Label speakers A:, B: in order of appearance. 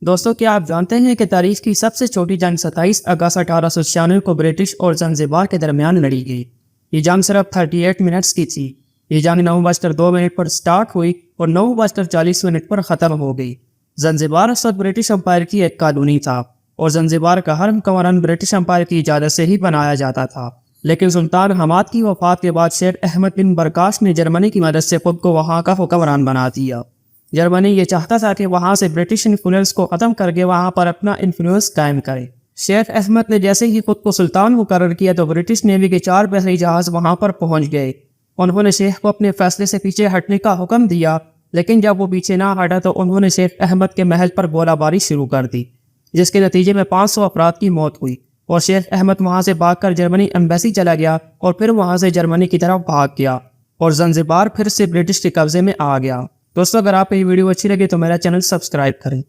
A: दोस्तों, क्या आप जानते हैं कि तारीख की सबसे छोटी जंग 27 अगस्त 1896 को ब्रिटिश और ज़ंज़िबार के दरमियान लड़ी गई। ये जंग सिर्फ 38 मिनट्स की थी। ये जंग 9:02 पर स्टार्ट हुई और 9:40 पर ख़त्म हो गई। ज़ंज़िबार उस वक्त ब्रिटिश अम्पायर की एक कॉलोनी था और ज़ंज़िबार का हर हुक्मरान ब्रिटिश अम्पायर की इजाज़त से ही बनाया जाता था। लेकिन सुल्तान हमाद की वफ़ात के बाद शेर अहमद बिन बरकाश ने जर्मनी की मदद से खुद को वहाँ का हुक्मरान बना दिया। जर्मनी ये चाहता था कि वहाँ से ब्रिटिश इन्फ्लुएंस को ख़त्म करके वहाँ पर अपना इन्फ्लुएंस कायम करे। शेर अहमद ने जैसे ही खुद को सुल्तान मुकर्रर किया तो ब्रिटिश नेवी के 4 बहरी जहाज़ वहाँ पर पहुँच गए। उन्होंने शेख को अपने फैसले से पीछे हटने का हुक्म दिया, लेकिन जब वो पीछे ना हटा तो उन्होंने शेख अहमद के महल पर गोलाबारी शुरू कर दी, जिसके नतीजे में 500 अफराद की मौत हुई और शेख अहमद वहाँ से भागकर जर्मनी एम्बेसी चला गया और फिर वहाँ से जर्मनी की तरफ भाग गया और ज़ंज़िबार फिर से ब्रिटिश के कब्जे में आ गया। दोस्तों, अगर आपको ये वीडियो अच्छी लगी तो मेरा चैनल सब्सक्राइब करें।